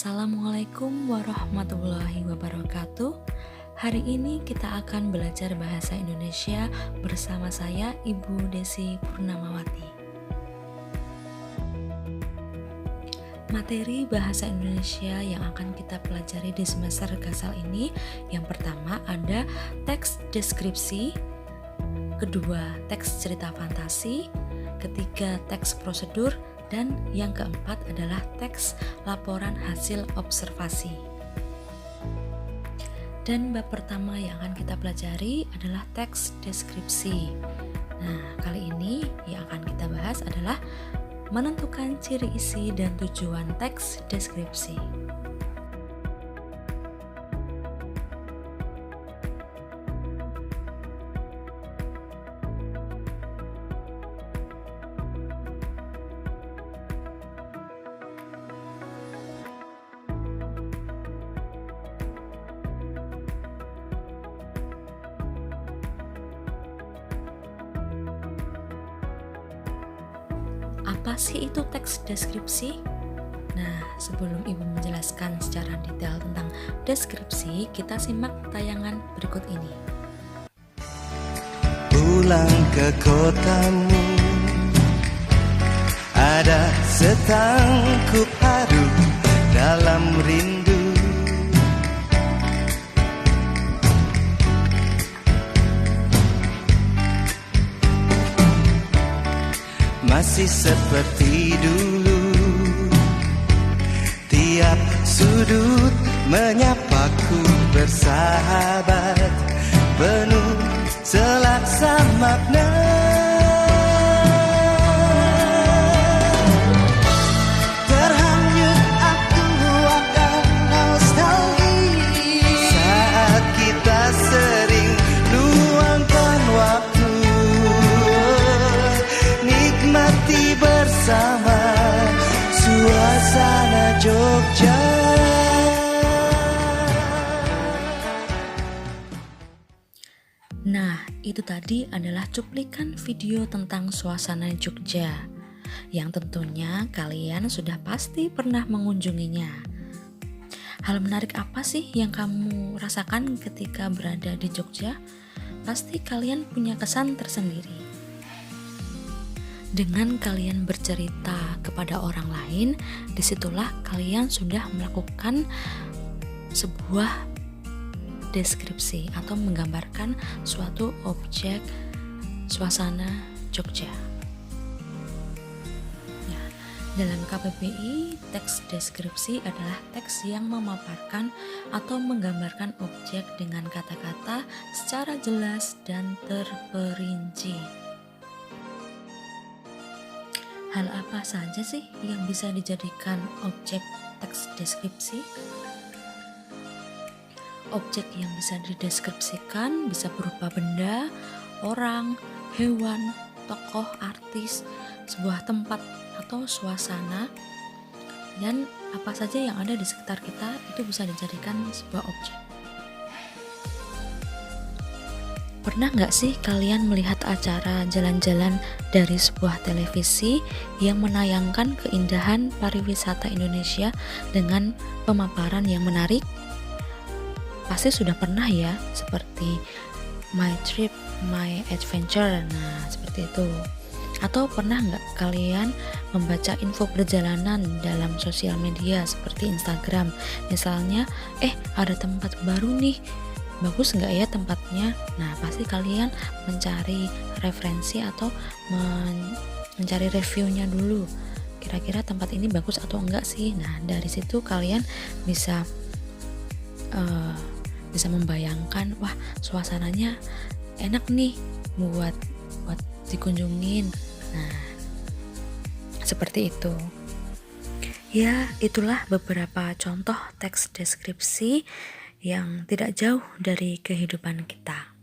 Assalamualaikum warahmatullahi wabarakatuh. Hari ini kita akan belajar bahasa Indonesia bersama saya Ibu Desi Purnamawati. Materi bahasa Indonesia yang akan kita pelajari di semester Gasal ini, yang pertama ada teks deskripsi, kedua teks cerita fantasi, ketiga teks prosedur, dan yang keempat adalah teks laporan hasil observasi. Dan bab pertama yang akan kita pelajari adalah teks deskripsi. Nah, kali ini yang akan kita bahas adalah menentukan ciri isi dan tujuan teks deskripsi. Apa sih itu teks deskripsi? Nah, sebelum Ibu menjelaskan secara detail tentang deskripsi, kita simak tayangan berikut ini. Pulang ke kotamu, ada setangkup haru dalam rindu. Masih seperti dulu, tiap sudut menyapaku bersahabat, penuh selaksa makna. Terhanyut aku akan nostalgia saat kita sering luangkan waktu, nikmati bersama suasana Jogja. Nah, itu tadi adalah cuplikan video tentang suasana Jogja yang tentunya kalian sudah pasti pernah mengunjunginya. Hal menarik apa sih yang kamu rasakan ketika berada di Jogja? Pasti kalian punya kesan tersendiri. Dengan kalian bercerita kepada orang lain, disitulah kalian sudah melakukan sebuah deskripsi atau menggambarkan suatu objek suasana Jogja. Nah, dalam KBBI, teks deskripsi adalah teks yang memaparkan atau menggambarkan objek dengan kata-kata secara jelas dan terperinci. Hal apa saja sih yang bisa dijadikan objek teks deskripsi? Objek yang bisa dideskripsikan bisa berupa benda, orang, hewan, tokoh, artis, sebuah tempat atau suasana, dan apa saja yang ada di sekitar kita itu bisa dijadikan sebuah objek. Pernah nggak sih kalian melihat acara jalan-jalan dari sebuah televisi yang menayangkan keindahan pariwisata Indonesia dengan pemaparan yang menarik? Pasti sudah pernah ya, seperti My Trip, My Adventure, nah seperti itu. Atau pernah nggak kalian membaca info perjalanan dalam sosial media seperti Instagram, misalnya, ada tempat baru nih, bagus nggak ya tempatnya? Nah, pasti kalian mencari referensi atau mencari reviewnya dulu. Kira-kira tempat ini bagus atau enggak sih? Nah, dari situ kalian bisa membayangkan, wah suasananya enak nih buat dikunjungin. Nah, seperti itu. Ya, itulah beberapa contoh teks deskripsi yang tidak jauh dari kehidupan kita.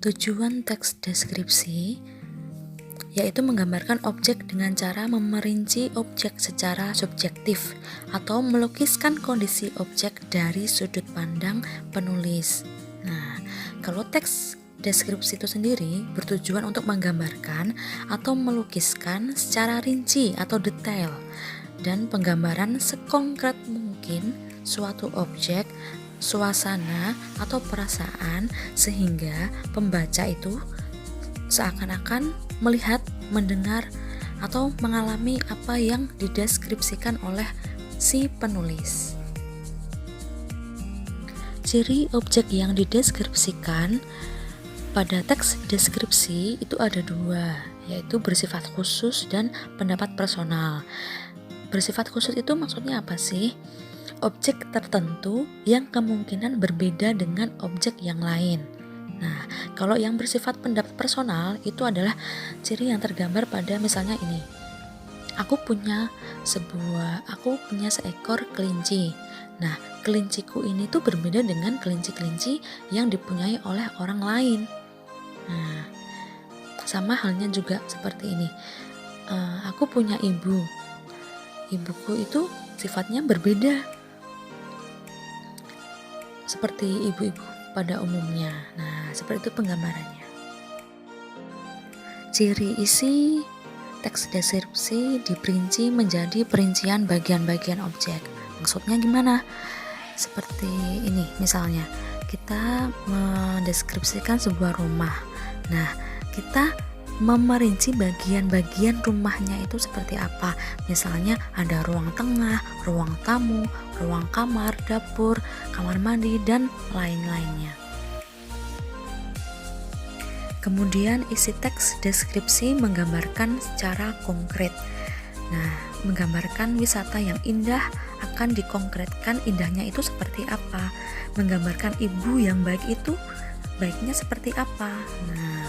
Tujuan teks deskripsi yaitu menggambarkan objek dengan cara memerinci objek secara subjektif atau melukiskan kondisi objek dari sudut pandang penulis. Nah, kalau teks deskripsi itu sendiri bertujuan untuk menggambarkan atau melukiskan secara rinci atau detail dan penggambaran sekongkret mungkin suatu objek, suasana, atau perasaan sehingga pembaca itu seakan-akan melihat, mendengar, atau mengalami apa yang dideskripsikan oleh si penulis. Ciri objek yang dideskripsikan pada teks deskripsi itu ada dua, yaitu bersifat khusus dan pendapat personal. Bersifat khusus itu maksudnya apa sih? Objek tertentu yang kemungkinan berbeda dengan objek yang lain. Nah, kalau yang bersifat pendapat personal itu adalah ciri yang tergambar pada misalnya ini. Aku punya seekor kelinci. Nah, kelinciku ini tuh berbeda dengan kelinci-kelinci yang dipunyai oleh orang lain. Nah, sama halnya juga seperti ini. Aku punya ibu. Ibuku itu sifatnya berbeda seperti ibu-ibu pada umumnya. Nah, seperti itu penggambarannya. Ciri isi teks deskripsi diperinci menjadi perincian bagian-bagian objek. Maksudnya gimana? Seperti ini, misalnya kita mendeskripsikan sebuah rumah. Nah, kita memerinci bagian-bagian rumahnya itu seperti apa. Misalnya ada ruang tengah, ruang tamu, ruang kamar, dapur, kamar mandi, dan lain-lainnya. Kemudian isi teks deskripsi menggambarkan secara konkret. Nah, menggambarkan wisata yang indah akan dikonkretkan indahnya itu seperti apa. Menggambarkan ibu yang baik itu baiknya seperti apa. Nah,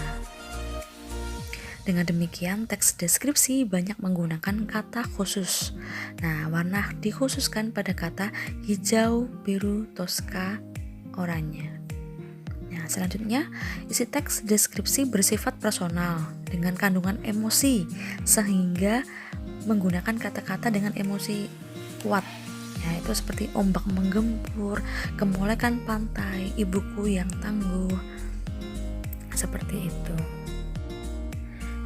dengan demikian teks deskripsi banyak menggunakan kata khusus. Nah, warna dikhususkan pada kata hijau, biru, toska, oranye. Nah, selanjutnya isi teks deskripsi bersifat personal dengan kandungan emosi sehingga menggunakan kata-kata dengan emosi kuat, yaitu seperti ombak menggempur, kemolekan pantai, ibuku yang tangguh, seperti itu.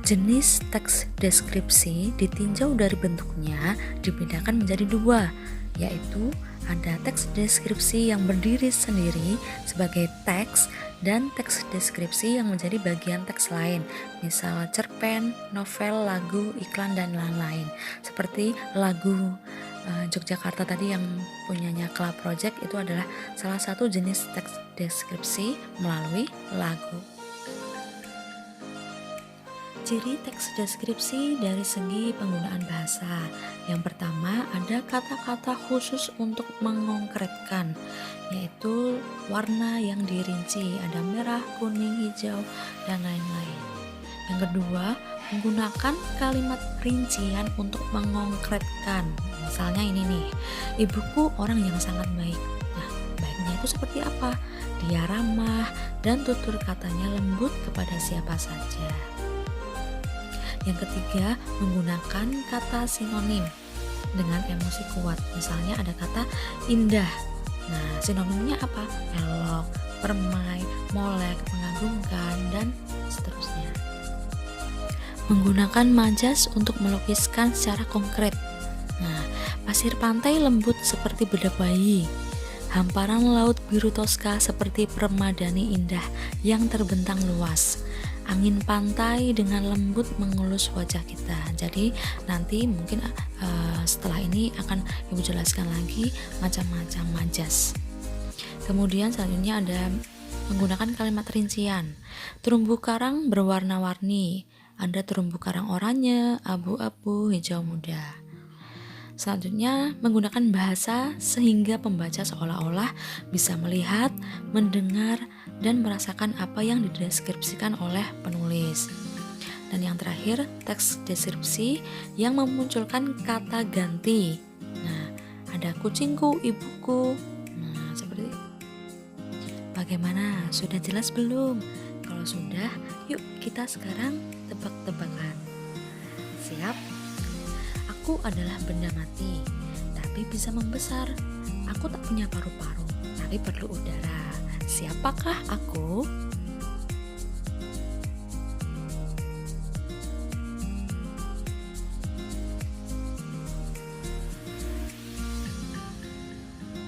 Jenis teks deskripsi ditinjau dari bentuknya dibedakan menjadi dua, yaitu ada teks deskripsi yang berdiri sendiri sebagai teks dan teks deskripsi yang menjadi bagian teks lain, misal cerpen, novel, lagu, iklan, dan lain-lain. Seperti lagu Yogyakarta tadi yang punyanya Club Project itu adalah salah satu jenis teks deskripsi melalui lagu. Ciri teks deskripsi dari segi penggunaan bahasa. Yang pertama, ada kata-kata khusus untuk mengkonkretkan, yaitu warna yang dirinci, ada merah, kuning, hijau, dan lain-lain. Yang kedua, menggunakan kalimat rincian untuk mengkonkretkan. Misalnya ini nih, ibuku orang yang sangat baik. Nah, baiknya itu seperti apa? Dia ramah dan tutur katanya lembut kepada siapa saja. Yang ketiga, menggunakan kata sinonim dengan emosi kuat. Misalnya ada kata indah. Nah, sinonimnya apa? Elok, permai, molek, mengagumkan, dan seterusnya. Menggunakan majas untuk melukiskan secara konkret. Nah, pasir pantai lembut seperti bedak bayi. Hamparan laut biru toska seperti permadani indah yang terbentang luas. Angin pantai dengan lembut mengelus wajah kita. Jadi nanti mungkin setelah ini akan Ibu jelaskan lagi macam-macam majas. Kemudian selanjutnya ada menggunakan kalimat rincian. Terumbu karang berwarna-warni. Ada terumbu karang oranye, abu-abu, hijau muda. Selanjutnya, menggunakan bahasa sehingga pembaca seolah-olah bisa melihat, mendengar, dan merasakan apa yang dideskripsikan oleh penulis. Dan yang terakhir, teks deskripsi yang memunculkan kata ganti. Nah, ada kucingku, ibuku. Nah, seperti itu. Bagaimana? Sudah jelas belum? Kalau sudah, yuk kita sekarang tebak-tebakan. Siap? Aku adalah benda mati, tapi bisa membesar. Aku tak punya paru-paru, tapi perlu udara. Siapakah aku?